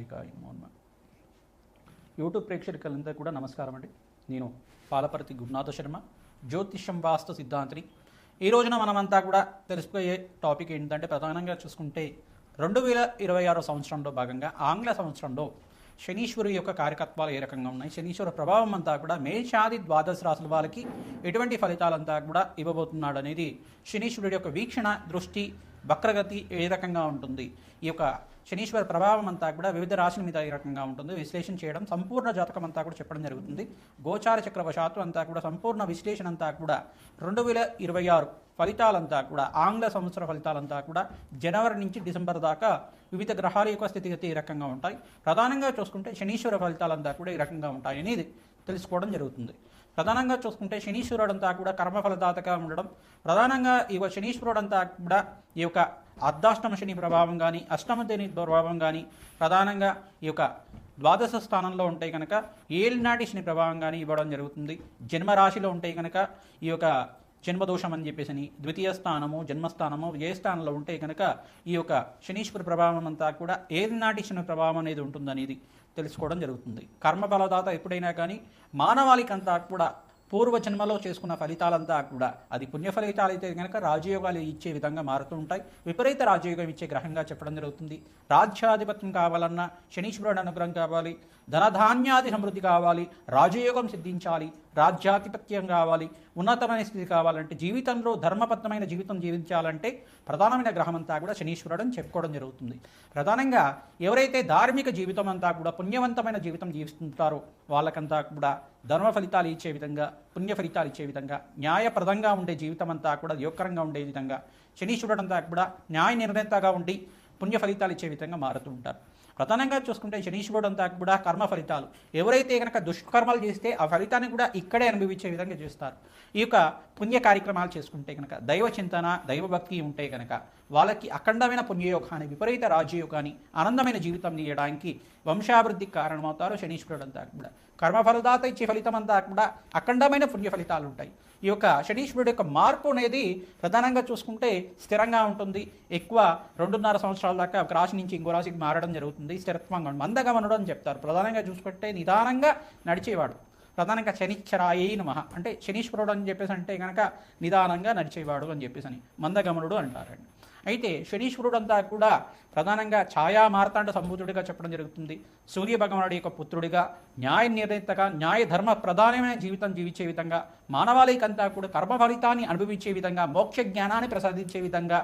శ్రీమాత్రేకాయ నమః. యూట్యూబ్ ప్రేక్షకులందరికీ కూడా నమస్కారం అండి. నేను పాలపర్తి గురునాథ శర్మ, జ్యోతిషం వాస్తు సిద్ధాంతిని. ఈ రోజున మనమంతా కూడా తెలుసుకునే టాపిక్ ఏంటంటే, ప్రధానంగా చూసుకుంటే 2026 సంవత్సరంలో భాగంగా ఆంగ్ల సంవత్సరంలో శనీశ్వరుడి యొక్క కార్యకత్వాలు ఏ రకంగా ఉన్నాయి, శనీశ్వర ప్రభావం అంతా కూడా మేషాది ద్వాదశ రాశుల వాళ్ళకి ఎటువంటి ఫలితాలంతా కూడా ఇవ్వబోతున్నాడు అనేది, శనీశ్వరుడి యొక్క వీక్షణ, దృష్టి, వక్రగతి ఏ రకంగా ఉంటుంది, ఈ యొక్క శనీశ్వర ప్రభావం అంతా కూడా వివిధ రాశుల మీద ఏ రకంగా ఉంటుంది విశ్లేషణ చేయడం, సంపూర్ణ జాతకం అంతా కూడా చెప్పడం జరుగుతుంది. గోచార చక్రవశాత్తు అంతా కూడా సంపూర్ణ విశ్లేషణ అంతా కూడా 2026 ఫలితాలంతా కూడా, ఆంగ్ల సంవత్సర ఫలితాలంతా కూడా జనవరి నుంచి డిసెంబర్ దాకా వివిధ గ్రహాల యొక్క స్థితిగతి ఈ రకంగా ఉంటాయి. ప్రధానంగా చూసుకుంటే శనీశ్వర ఫలితాలంతా కూడా ఈ రకంగా ఉంటాయి అనేది తెలుసుకోవడం జరుగుతుంది. ప్రధానంగా చూసుకుంటే శనీశ్వరుడు అంతా కూడా కర్మఫలదాతగా ఉండడం, ప్రధానంగా ఈ శనీశ్వరుడు అంతా కూడా ఈ యొక్క అర్ధాష్టమ శని ప్రభావం కానీ, అష్టమ శని ప్రభావం కానీ, ప్రధానంగా ఈ యొక్క ద్వాదశ స్థానంలో ఉంటే కనుక ఏలినాటి శని ప్రభావం కానీ ఇవ్వడం జరుగుతుంది. జన్మరాశిలో ఉంటే కనుక ఈ యొక్క జన్మదోషం అని చెప్పేసి ద్వితీయ స్థానము, జన్మస్థానము, విజయస్థానంలో ఉంటే కనుక ఈ యొక్క శనీశ్వర ప్రభావం అంతా కూడా ఏలినాటి శని ప్రభావం అనేది ఉంటుందనేది తెలుసుకోవడం జరుగుతుంది. కర్మఫలదాత ఎప్పుడైనా కానీ మానవాళికంతా కూడా పూర్వజన్మలో చేసుకున్న ఫలితాలంతా కూడా, అది పుణ్య ఫలితాలు అయితే కనుక రాజయోగాలు ఇచ్చే విధంగా మారుతూ ఉంటాయి. విపరీత రాజయోగం ఇచ్చే గ్రహంగా చెప్పడం జరుగుతుంది. రాజ్యాధిపత్యం కావాలన్నా శనీశ్వరుడు అనుగ్రహం కావాలి, ధనధాన్యాది సమృద్ధి కావాలి, రాజయోగం సిద్ధించాలి, రాజ్యాధిపత్యం కావాలి, ఉన్నతమైన స్థితి కావాలంటే, జీవితంలో ధర్మబద్ధమైన జీవితం జీవించాలంటే ప్రధానమైన గ్రహం అంతా కూడా శనీశ్వరుడు అని చెప్పుకోవడం జరుగుతుంది. ప్రధానంగా ఎవరైతే ధార్మిక జీవితం అంతా కూడా పుణ్యవంతమైన జీవితం జీవిస్తుంటారో వాళ్ళకంతా కూడా ధర్మ ఫలితాలు ఇచ్చే విధంగా, పుణ్య ఫలితాలు ఇచ్చే విధంగా, న్యాయప్రదంగా ఉండే జీవితం అంతా కూడా యోగకరంగా ఉండే విధంగా శనీశ్వరుడు అంతా కూడా న్యాయ నిర్ణేతగా ఉండి పుణ్య ఫలితాలు ఇచ్చే విధంగా మారుతూ ఉంటారు. ప్రధానంగా చూసుకుంటే శనీశ్వరుడు అంతా కూడా కర్మ ఫలితాలు, ఎవరైతే కనుక దుష్కర్మలు చేస్తే ఆ ఫలితాన్ని కూడా ఇక్కడే అనుభవించే విధంగా చేస్తారు. ఈ యొక్క పుణ్య కార్యక్రమాలు చేసుకుంటే కనుక, దైవ చింతన, దైవభక్తి ఉంటే కనుక వాళ్ళకి అఖండమైన పుణ్యయోగాన్ని, విపరీత రాజయోగాన్ని, ఆనందమైన జీవితం తీయడానికి, వంశాభివృద్ధికి కారణమవుతారు శనీశ్వరుడు అంతా కూడా. కర్మఫలదాత ఇచ్చే ఫలితం అంతా కూడా అఖండమైన పుణ్య ఫలితాలు ఉంటాయి. ఈ యొక్క శనీశ్వరుడు యొక్క మార్పు అనేది ప్రధానంగా చూసుకుంటే స్థిరంగా ఉంటుంది. ఎక్కువ 2.5 సంవత్సరాల దాకా ఒక రాశి నుంచి ఇంకో రాశికి మారడం జరుగుతుంది. స్థిరత్వంగా మందగమనుడు అని చెప్తారు. ప్రధానంగా చూసుకుంటే నిదానంగా నడిచేవాడు. ప్రధానంగా శనిశ్చరాయే నమః అంటే శనీశ్వరుడు అని చెప్పేసి అంటే కనుక నిదానంగా నడిచేవాడు అని చెప్పేసి అని మందగమనుడు అంటారండి. అయితే శనీశ్వరుడు అంతా కూడా ప్రధానంగా ఛాయా మార్తాండ సంభూతుడిగా చెప్పడం జరుగుతుంది. సూర్య భగవానుడి యొక్క పుత్రుడిగా, న్యాయ నిర్ణేతగా, న్యాయ ధర్మ ప్రధానమైన జీవితం జీవించే విధంగా, మానవాళికంతా కూడా కర్మ ఫలితాన్ని అనుభవించే విధంగా, మోక్ష జ్ఞానాన్ని ప్రసాదించే విధంగా,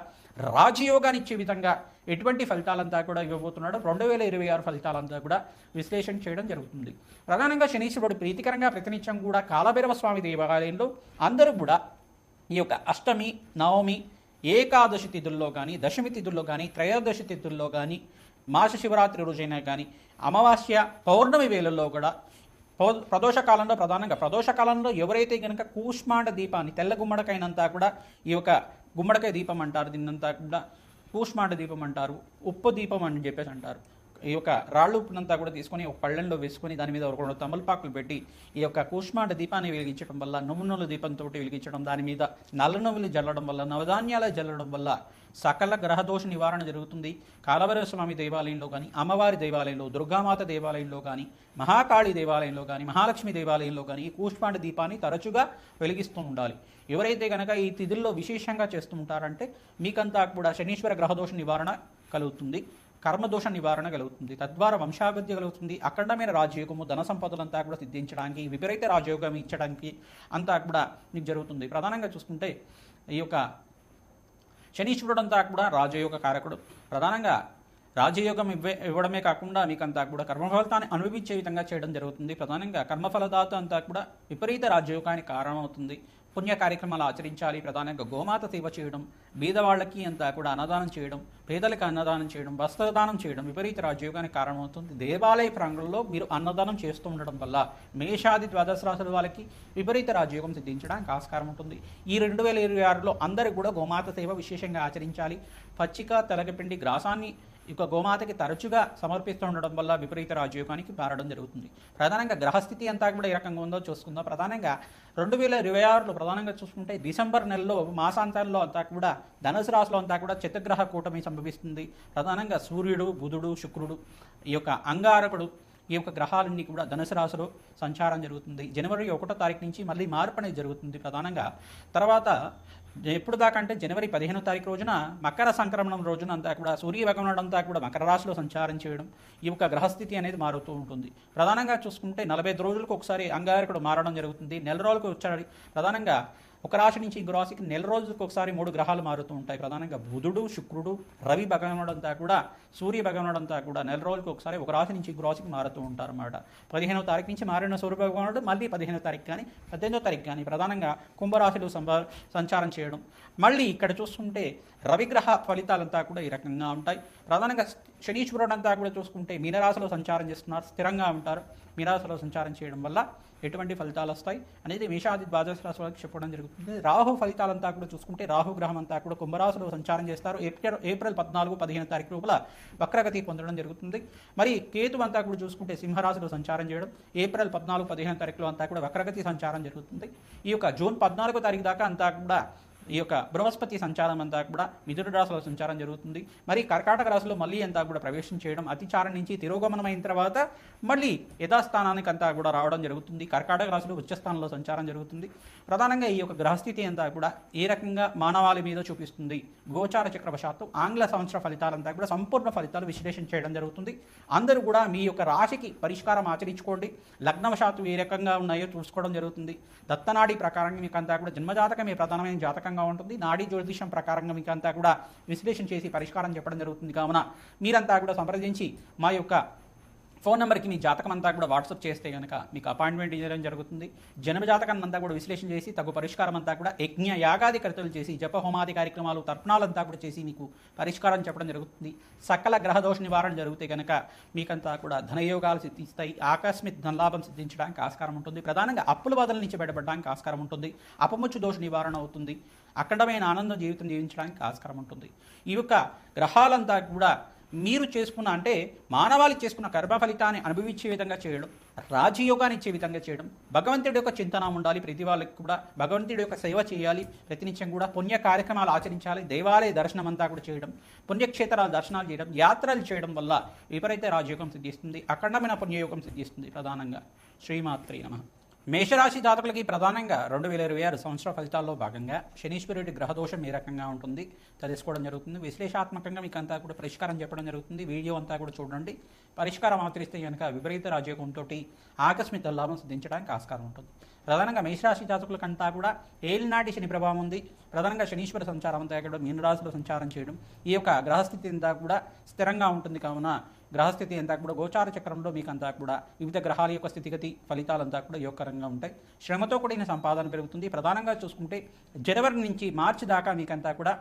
రాజయోగాన్ని ఇచ్చే విధంగా ఎటువంటి ఫలితాలంతా కూడా ఇవ్వబోతున్నాడు 2026 ఫలితాలంతా కూడా విశ్లేషణ చేయడం జరుగుతుంది. ప్రధానంగా శనీశ్వరుడు ప్రీతికరంగా ప్రతినిత్యం కూడా కాలభైరవ స్వామి దేవాలయంలో అందరూ కూడా ఈ యొక్క అష్టమి, నవమి, ఏకాదశి తిథుల్లో కానీ, దశమి తిథుల్లో కానీ, త్రయోదశి తిథుల్లో కానీ, మాస శివరాత్రి రోజైనా కానీ, అమావాస్య, పౌర్ణమి వేళల్లో కూడా, ప్రదోషకాలంలో ప్రధానంగా ప్రదోషకాలంలో ఎవరైతే కనుక కూష్మాండ దీపాన్ని, తెల్ల గుమ్మడికాయనంతా కూడా ఈ యొక్క గుమ్మడికాయ దీపం అంటారు, దీన్నంతా కూడా కూష్మాండ దీపం అంటారు, ఉప్పు దీపం అని చెప్పేసి అంటారు. ఈ యొక్క రాళ్ళు ఉప్పునంతా కూడా తీసుకొని ఒక పళ్ళెంలో వేసుకొని దాని మీద ఒక 2 తమలపాకులు పెట్టి ఈ యొక్క కూష్మాండ దీపాన్ని వెలిగించడం వల్ల, నువ్వుల దీపంతో వెలిగించడం, దాని మీద నల్ల నువ్వులు జల్లడం వల్ల, నవధాన్యాలు జల్లడం వల్ల సకల గ్రహదోష నివారణ జరుగుతుంది. కాలభైరవ స్వామి దేవాలయంలో కానీ, అమ్మవారి దేవాలయంలో, దుర్గామాత దేవాలయంలో కానీ, మహాకాళి దేవాలయంలో కానీ, మహాలక్ష్మి దేవాలయంలో కానీ ఈ కూష్మాండ దీపాన్ని తరచుగా వెలిగిస్తూ ఉండాలి. ఎవరైతే కనుక ఈ తిథుల్లో విశేషంగా చేస్తూ ఉంటారంటే మీకంతా కూడా శనీశ్వర గ్రహదోష నివారణ కలుగుతుంది, కర్మదోష నివారణ కలుగుతుంది, తద్వారా వంశాభివృద్ధి కలుగుతుంది. అఖండమైన రాజయోగము, ధన సంపదలంతా కూడా సిద్ధించడానికి, విపరీత రాజయోగం ఇచ్చడానికి అంతా కూడా మీకు జరుగుతుంది. ప్రధానంగా చూసుకుంటే ఈ యొక్క శనీశ్వరుడు అంతా కూడా రాజయోగ కారకుడు. ప్రధానంగా రాజయోగం ఇవ్వడమే కాకుండా మీకంతా కూడా కర్మఫలితాన్ని అనుభవించే విధంగా చేయడం జరుగుతుంది. ప్రధానంగా కర్మఫలదాత అంతా కూడా విపరీత రాజయోగానికి కారణమవుతుంది. పుణ్య కార్యక్రమాలు ఆచరించాలి. ప్రధానంగా గోమాత సేవ చేయడం, బీదవాళ్ళకి అంతా కూడా అన్నదానం చేయడం, పేదలకు అన్నదానం చేయడం, వస్త్రదానం చేయడం విపరీత రాజయోగానికి కారణమవుతుంది. దేవాలయ ప్రాంగణంలో మీరు అన్నదానం చేస్తూ ఉండడం వల్ల మేషాది ద్వాదశ రాశుల వాళ్ళకి విపరీత రాజయోగం సిద్ధించడానికి ఆస్కారం ఉంటుంది. ఈ 2026లో అందరూ కూడా గోమాత సేవ విశేషంగా ఆచరించాలి. పచ్చిక, తెలగపిండి, గ్రాసాన్ని ఇక గోమాతకి తరచుగా సమర్పిస్తూ ఉండడం వల్ల విపరీత రాజయోగానికి మారడం జరుగుతుంది. ప్రధానంగా గ్రహస్థితి అంతా కూడా ఏ రకంగా ఉందో చూసుకుందాం. ప్రధానంగా 2026లో ప్రధానంగా చూసుకుంటే డిసెంబర్ నెలలో మాసాంతంలో అంతా కూడా ధనుసు రాశిలో అంతా కూడా చతుర్గ్రహ కూటమి సంభవిస్తుంది. ప్రధానంగా సూర్యుడు, బుధుడు, శుక్రుడు, ఈ యొక్క అంగారకుడు, ఈ యొక్క గ్రహాలన్నీ కూడా ధనుసు రాశిలో సంచారం జరుగుతుంది. జనవరి 1వ తారీఖు నుంచి మళ్ళీ మార్పు అనేది జరుగుతుంది. ప్రధానంగా తర్వాత ఎప్పుడు దాకా అంటే జనవరి 15వ తారీఖు రోజున మకర సంక్రమణం రోజున అంతా కూడా సూర్య భగవానుడు అంతా కూడా మకర రాశిలో సంచారం చేయడం, ఈ యొక్క గ్రహస్థితి అనేది మారుతూ ఉంటుంది. ప్రధానంగా చూసుకుంటే 45 రోజులకు ఒకసారి అంగారకుడు మారడం జరుగుతుంది. నెల రోజులకు ఒకసారి ప్రధానంగా ఒక రాశి నుంచి ఇంకో రాశికి నెల రోజులకు ఒకసారి 3 గ్రహాలు మారుతూ ఉంటాయి. ప్రధానంగా బుధుడు, శుక్రుడు, రవి భగవానుడు అంతా కూడా సూర్య భగవానుడు అంతా కూడా నెల రోజులకు ఒకసారి ఒక రాశి నుంచి ఇంకో రాశికి మారుతూ ఉంటారు అన్నమాట. 15వ తారీఖు నుంచి మారిన సూర్య భగవానుడు మళ్ళీ 15వ తారీఖు కానీ 18వ తారీఖు కానీ ప్రధానంగా కుంభరాశిలో సంచారం చేయడం. మళ్ళీ ఇక్కడ చూసుకుంటే రవిగ్రహ ఫలితాలంతా కూడా ఈ రకంగా ఉంటాయి. ప్రధానంగా శనీశ్వరుడు అంతా కూడా చూసుకుంటే మీనరాశిలో సంచారం చేస్తున్నారు, స్థిరంగా ఉంటారు. మీనరాశిలో సంచారం చేయడం వల్ల ఎటువంటి ఫలితాలు వస్తాయి అనేది మేషాది ద్వాదశ రాశి వాళ్ళకి చెప్పడం జరుగుతుంది. రాహు ఫలితాలంతా కూడా చూసుకుంటే రాహు గ్రహం అంతా కూడా కుంభరాశిలో సంచారం చేస్తారు. ఏప్రిల్ 14, 15 తారీఖు లోపల వక్రగతి పొందడం జరుగుతుంది. మరి కేతు అంతా కూడా చూసుకుంటే సింహరాశిలో సంచారం చేయడం ఏప్రిల్ 14, 15 తారీఖులో అంతా కూడా వక్రగతి సంచారం జరుగుతుంది. ఈ యొక్క జూన్ 14వ తారీఖు దాకా అంతా కూడా ఈ యొక్క బృహస్పతి సంచారం అంతా కూడా మిథున రాశిలో సంచారం జరుగుతుంది. మరి కర్కాటక రాశిలో మళ్ళీ అంతా కూడా ప్రవేశం చేయడం, అతిచారం నుంచి తిరోగమనమైన తర్వాత మళ్ళీ యథాస్థానానికి అంతా కూడా రావడం జరుగుతుంది. కర్కాటక రాశిలో ఉచ్చస్థానంలో సంచారం జరుగుతుంది. ప్రధానంగా ఈ యొక్క గ్రహస్థితి అంతా కూడా ఏ రకంగా మానవాళి మీద చూపిస్తుంది, గోచార చక్రవశాత్తు ఆంగ్ల సంవత్సర ఫలితాలంతా కూడా సంపూర్ణ ఫలితాలు విశ్లేషణ చేయడం జరుగుతుంది. అందరూ కూడా మీ యొక్క రాశికి పరిష్కారం ఆచరించుకోండి. లగ్నవశాత్తు ఏ రకంగా ఉన్నాయో చూసుకోవడం జరుగుతుంది. దత్తనాడి ప్రకారంగా మీకు అంతా కూడా జన్మజాతకమే ప్రధానమైన జాతకంగా ఉంటుంది. నాడీ జ్యోతిషం ప్రకారంగా మీకు అంతా కూడా విశ్లేషణ చేసి పరిష్కారం చెప్పడం జరుగుతుంది. కావున మీరంతా కూడా సంప్రదించి మా యొక్క ఫోన్ నెంబర్కి మీ జాతకం అంతా కూడా వాట్సాప్ చేస్తే కనుక మీకు అపాయింట్మెంట్ ఇవ్వడం జరుగుతుంది. జన్మ జాతకాన్ని అంతా కూడా విశ్లేషణ చేసి తగు పరిష్కారం అంతా కూడా యజ్ఞ యాగాది కర్తలు చేసి జప హోమాది కార్యక్రమాలు తర్పణాలంతా కూడా చేసి మీకు పరిష్కారం చెప్పడం జరుగుతుంది. సకల గ్రహదోష నివారణ జరిగితే కనుక మీకంతా కూడా ధనయోగాలు సిద్ధిస్తాయి. ఆకస్మిక ధనలాభం సిద్ధించడానికి ఆస్కారం ఉంటుంది. ప్రధానంగా అప్పుల బాధల నుంచి బయటపడడానికి ఆస్కారం ఉంటుంది. అపముచ్చు దోష నివారణ అవుతుంది. అఖండమైన ఆనంద జీవితం జీవించడానికి ఆస్కారం ఉంటుంది. ఈ యొక్క గ్రహాలంతా కూడా మీరు చేసుకున్న అంటే మానవాళి చేసుకున్న కర్మ ఫలితాన్ని అనుభవించే విధంగా చేయడం, రాజయోగాన్ని ఇచ్చే విధంగా చేయడం, భగవంతుడి యొక్క చింతన ఉండాలి. ప్రతి వాళ్ళకి కూడా భగవంతుడి యొక్క సేవ చేయాలి. ప్రతినిత్యం కూడా పుణ్య కార్యక్రమాలు ఆచరించాలి. దేవాలయ దర్శనం అంతా కూడా చేయడం, పుణ్యక్షేత్రాల దర్శనాలు చేయడం, యాత్రలు చేయడం వల్ల విపరీత రాజయోగం సిద్ధిస్తుంది. అఖండమైన పుణ్యయోగం సిద్ధిస్తుంది. ప్రధానంగా శ్రీమాత్రే నమః. మేషరాశి జాతకులకి ప్రధానంగా 2026 సంవత్సర ఫలితాల్లో భాగంగా శనీశ్వరుడి గ్రహదోషం ఏ రకంగా ఉంటుంది తెలుసుకోవడం జరుగుతుంది. విశ్లేషాత్మకంగా మీకు అంతా కూడా పరిష్కారం చెప్పడం జరుగుతుంది. వీడియో అంతా కూడా చూడండి. పరిష్కారం ఆచరిస్తే కనుక విపరీత రాజయోగంతో ఆకస్మిక లాభం సిద్ధించడానికి ఆస్కారం ఉంటుంది. ప్రధానంగా మేషరాశి జాతకులకంతా కూడా ఏలినాటి శని ప్రభావం ఉంది. ప్రధానంగా శనీశ్వర సంచారం అంతా కూడా మీనరాశిలో సంచారం చేయడం, ఈ యొక్క గ్రహస్థితి అంతా కూడా స్థిరంగా ఉంటుంది. కావున గ్రహస్థితి అంతా కూడా గోచార చక్రంలో మీకు అంతా కూడా వివిధ గ్రహాల యొక్క స్థితిగతి ఫలితాలంతా కూడా యోగకరంగా ఉంటాయి. శ్రమతో కూడిన సంపాదన పెరుగుతుంది. ప్రధానంగా చూసుకుంటే జనవరి నుంచి మార్చి దాకా మీకంతా కూడా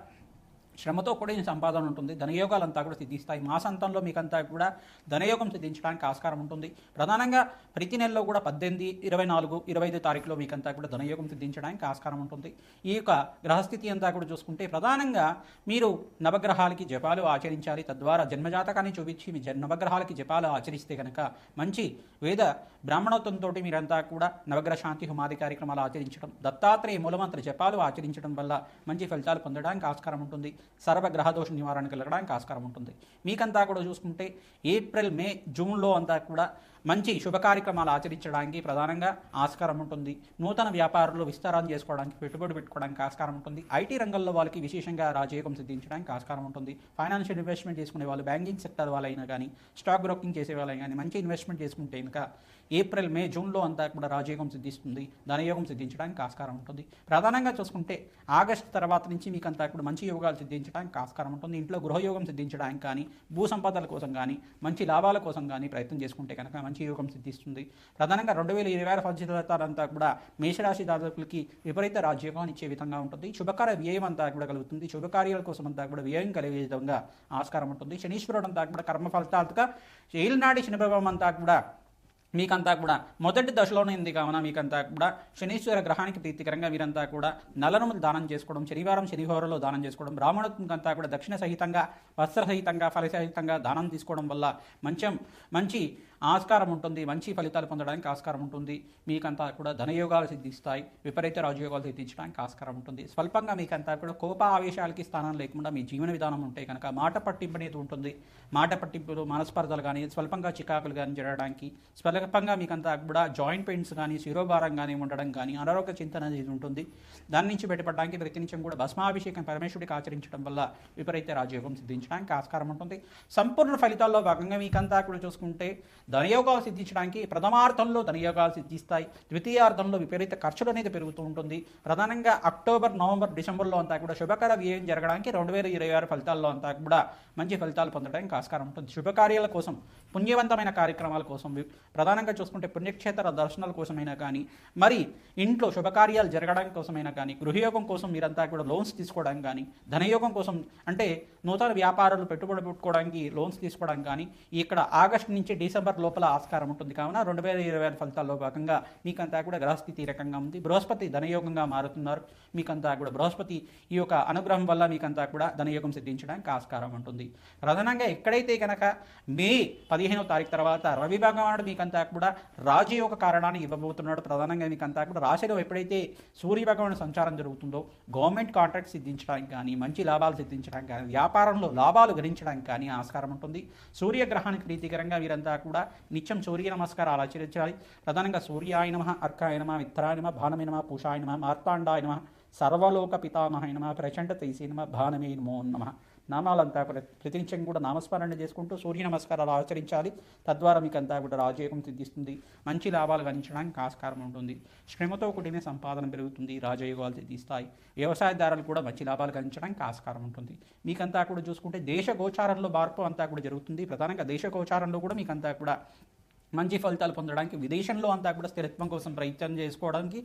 శ్రమతో కూడిన సంపాదన ఉంటుంది. ధనయోగాలంతా కూడా సిద్ధిస్తాయి. మాసాంతంలో మీకంతా కూడా ధనయోగం సిద్ధించడానికి ఆస్కారం ఉంటుంది. ప్రధానంగా ప్రతి నెలలో కూడా 18, 24, 25 తారీఖులో మీకంతా కూడా ధనయోగం సిద్ధించడానికి ఆస్కారం ఉంటుంది. ఈ యొక్క గ్రహస్థితి అంతా కూడా చూసుకుంటే ప్రధానంగా మీరు నవగ్రహాలకి జపాలు ఆచరించాలి. తద్వారా జన్మజాతకాన్ని చూపించి మీ నవగ్రహాలకి జపాలు ఆచరిస్తే కనుక మంచి వేద బ్రాహ్మణోత్వంతో మీరంతా కూడా నవగ్రహ శాంతి హోమాది కార్యక్రమాలు ఆచరించడం, దత్తాత్రేయ మూలమంత్ర జపాలు ఆచరించడం వల్ల మంచి ఫలితాలు పొందడానికి ఆస్కారం ఉంటుంది. సర్వగ్రహదోష నివారణ కలగడానికి ఆస్కారం ఉంటుంది. మీకంతా కూడా చూసుకుంటే ఏప్రిల్, మే, జూన్లో అంతా కూడా మంచి శుభ కార్యక్రమాలు ఆచరించడానికి ప్రధానంగా ఆస్కారం ఉంటుంది. నూతన వ్యాపారంలో విస్తారం చేసుకోవడానికి, పెట్టుబడి పెట్టుకోవడానికి ఆస్కారం ఉంటుంది. ఐటీ రంగంలో వాళ్ళకి విశేషంగా రాజయోగం సిద్ధించడానికి ఆస్కారం ఉంటుంది. ఫైనాన్షియల్ ఇన్వెస్ట్మెంట్ చేసుకునే వాళ్ళు, బ్యాంకింగ్ సెక్టర్ వాళ్ళైనా కానీ, స్టాక్ బ్రోకింగ్ చేసే వాళ్ళైనా కానీ మంచి ఇన్వెస్ట్మెంట్ చేసుకుంటే ఇంకా ఏప్రిల్, మే, జూన్లో అంతా కూడా రాజయోగం సిద్ధిస్తుంది. ధనయోగం సిద్ధించడానికి ఆస్కారం ఉంటుంది. ప్రధానంగా చూసుకుంటే ఆగస్టు తర్వాత నుంచి మీకు అంతా కూడా మంచి యోగాలు సిద్ధించడానికి ఆస్కారం ఉంటుంది. ఇంట్లో గృహయోగం సిద్ధించడానికి కానీ, భూ సంపదల కోసం కానీ, మంచి లాభాల కోసం కానీ ప్రయత్నం చేసుకుంటే కనుక మంచి యోగం సిద్ధిస్తుంది. ప్రధానంగా 2026 ఫలితాలంతా కూడా మేషరాశి జాతకులకి విపరీత రాజయోగాన్ని ఇచ్చే విధంగా ఉంటుంది. శుభకార్య వ్యయం అంతా కూడా కలుగుతుంది. శుభకార్యాల కోసం అంతా కూడా వ్యయం కలిగే విధంగా ఆస్కారం ఉంటుంది. శనీశ్వరుడు అంతా కూడా కర్మ ఫలితాలుగా ఏలినాటి శని ప్రభావం అంతా కూడా మీకంతా కూడా మొదటి దశలోనే ఉంది కావున మీకంతా కూడా శనీశ్వర గ్రహానికి ప్రీతికరంగా మీరంతా కూడా నల్లనములు దానం చేసుకోవడం, శనివారంలో దానం చేసుకోవడం, బ్రాహ్మణునికంతా కూడా దక్షిణ సహితంగా, వస్త్ర సహితంగా, ఫల సహితంగా దానం తీసుకోవడం వల్ల మంచి ఆస్కారం ఉంటుంది, మంచి ఫలితాలు పొందడానికి ఆస్కారం ఉంటుంది. మీకంతా కూడా ధనయోగాలు సిద్ధిస్తాయి, విపరీత రాజయోగాలు సిద్ధించడానికి ఆస్కారం ఉంటుంది. స్వల్పంగా మీకంతా కూడా కోప ఆవేశాలకి స్థానం లేకుండా మీ జీవన విధానం ఉంటే కనుక మాట పట్టింపు అనేది ఉంటుంది. మాట పట్టింపులు, మనస్పర్ధలు కానీ, స్వల్పంగా చికాకులు కానీ జరగడానికి, స్వల్పంగా మీకంతా కూడా జాయింట్ పెయిన్స్ కానీ, శిరోభారం కానీ ఉండడం కానీ, అనారోగ్య చింతన అనేది ఉంటుంది. దాని నుంచి బయటపడడానికి ప్రతినిత్యం కూడా భస్మాభిషేకం పరమేశ్వరుడికి ఆచరించడం వల్ల విపరీత రాజయోగం సిద్ధించడానికి ఆస్కారం ఉంటుంది. సంపూర్ణ ఫలితాల్లో భాగంగా మీకంతా కూడా చూసుకుంటే ధనయోగాలు సిద్ధించడానికి ప్రథమార్థంలో ధనయోగాలు సిద్ధిస్తాయి, ద్వితీయార్థంలో విపరీత ఖర్చులు అనేది పెరుగుతూ ఉంటుంది. ప్రధానంగా అక్టోబర్, నవంబర్, డిసెంబర్లో అంతా కూడా శుభకర వ్యయం జరగడానికి 2026 ఫలితాల్లో అంతా కూడా మంచి ఫలితాలు పొందడానికి ఆస్కారం ఉంటుంది. శుభకార్యాల కోసం, పుణ్యవంతమైన కార్యక్రమాల కోసం, ప్రధానంగా చూసుకుంటే పుణ్యక్షేత్ర దర్శనాల కోసమైనా కానీ, మరి ఇంట్లో శుభకార్యాలు జరగడానికి కోసమైనా కానీ, గృహయోగం కోసం మీరంతా కూడా లోన్స్ తీసుకోవడానికి కానీ, ధనయోగం కోసం అంటే నూతన వ్యాపారాలు పెట్టుబడి పెట్టుకోవడానికి లోన్స్ తీసుకోవడానికి కానీ ఇక్కడ ఆగస్టు నుంచి డిసెంబర్ లోపల ఆస్కారం ఉంటుంది. కావున 2026 ఫలితాల్లో భాగంగా మీకంతా కూడా గ్రహస్థితి రకంగా ఉంది. బృహస్పతి ధనయోగంగా మారుతున్నారు. మీకంతా కూడా బృహస్పతి ఈ యొక్క అనుగ్రహం వల్ల మీకంతా కూడా ధనయోగం సిద్ధించడానికి ఆస్కారం ఉంటుంది. ప్రధానంగా ఎక్కడైతే కనుక మే 15వ తారీఖు తర్వాత రవి భగవానుడు మీకంతా కూడా రాజయోగ కారణాన్ని ఇవ్వబోతున్నాడు. ప్రధానంగా మీకంతా కూడా రాశిలో ఎప్పుడైతే సూర్య భగవానుడు సంచారం జరుగుతుందో గవర్నమెంట్ కాంట్రాక్ట్ సిద్ధించడానికి కానీ, మంచి లాభాలు సిద్ధించడానికి కానీ, వ్యాపారంలో లాభాలు గణించడానికి కానీ ఆస్కారం ఉంటుంది. సూర్యగ్రహానికి ప్రీతికరంగా వీరంతా కూడా నిత్యం సూర్య నమస్కారాలు ఆచరించాలి. ప్రధానంగా సూర్యాయ నమః, అర్కాయ నమః, మిత్రాయ నమః, భానమే నమః, పూషాయ నమః, మార్తాండాయ నమః, సర్వలోక పితామహాయ నమః, ప్రచండ తైసే నమః, భానమే నమో నమః నామాలంతా కూడా ప్రతినిత్యం కూడా నామస్మరణ చేసుకుంటూ సూర్య నమస్కారాలు ఆచరించాలి. తద్వారా మీకు అంతా కూడా రాజయోగం సిద్ధిస్తుంది, మంచి లాభాలు గణించడానికి ఆస్కారం ఉంటుంది. శ్రమతో కూడిన సంపాదన పెరుగుతుంది, రాజయోగాలు సిద్ధిస్తాయి. వ్యవసాయదారులు కూడా మంచి లాభాలు గణించడానికి ఆస్కారం ఉంటుంది. మీకంతా కూడా చూసుకుంటే దేశ గోచారంలో మార్పు అంతా కూడా జరుగుతుంది. ప్రధానంగా దేశ గోచారంలో కూడా మీకంతా కూడా మంచి ఫలితాలు పొందడానికి, విదేశంలో అంతా కూడా స్థిరత్వం కోసం ప్రయత్నం చేసుకోవడానికి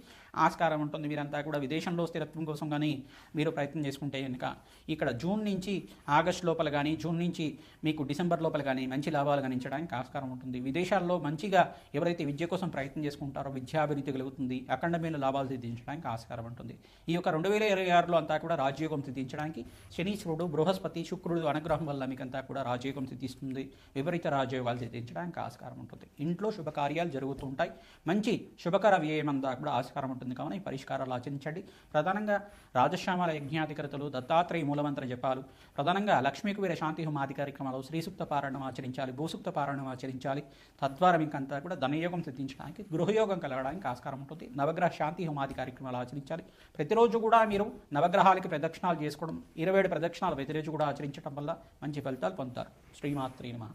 ఆస్కారం ఉంటుంది. మీరంతా కూడా విదేశంలో స్థిరత్వం కోసం కానీ మీరు ప్రయత్నం చేసుకుంటే కనుక ఇక్కడ జూన్ నుంచి ఆగస్టు లోపల కానీ, జూన్ నుంచి మీకు డిసెంబర్ లోపల కానీ మంచి లాభాలు గణించడానికి ఆస్కారం ఉంటుంది. విదేశాల్లో మంచిగా ఎవరైతే విద్య కోసం ప్రయత్నం చేసుకుంటారో విద్యాభివృద్ధి కలుగుతుంది, అఖండమైన లాభాలు సిద్ధించడానికి ఆస్కారం ఉంటుంది. ఈ యొక్క 2026లో అంతా కూడా రాజయోగం సిద్ధించడానికి శనీశ్వరుడు, బృహస్పతి, శుక్రుడు అనుగ్రహం వల్ల మీకంతా కూడా రాజయోగం సిద్ధిస్తుంది, విపరీత రాజయోగాలు సిద్ధించడానికి ఆస్కారం ఉంటుంది. ఇంట్లో శుభకార్యాలు జరుగుతూ ఉంటాయి, మంచి శుభకర వ్యయం అంతా కూడా ఆస్కారం ఉంటుంది. కావున ఈ పరిష్కారాలు ఆచరించండి. ప్రధానంగా రాజశ్యామల యజ్ఞాధికరతలు, దత్తాత్రేయ మూలమంత్ర జపాలు, ప్రధానంగా లక్ష్మీకుబేర శాంతి హోమాది కార్యక్రమాలు, శ్రీసూక్త పారాయణం ఆచరించాలి, భూసూక్త పారాయణం ఆచరించాలి. తద్వారా మీకంతా కూడా ధనయోగం సిద్ధించడానికి, గృహయోగం కలగడానికి ఆస్కారం ఉంటుంది. నవగ్రహ శాంతి హోమాది కార్యక్రమాలు ఆచరించాలి. ప్రతిరోజు కూడా మీరు నవగ్రహాలకి ప్రదక్షిణాలు చేసుకోవడం, 27 ప్రదక్షిణాలు ప్రతిరోజు కూడా ఆచరించడం వల్ల మంచి ఫలితాలు పొందుతారు. శ్రీమాత్రే నమః.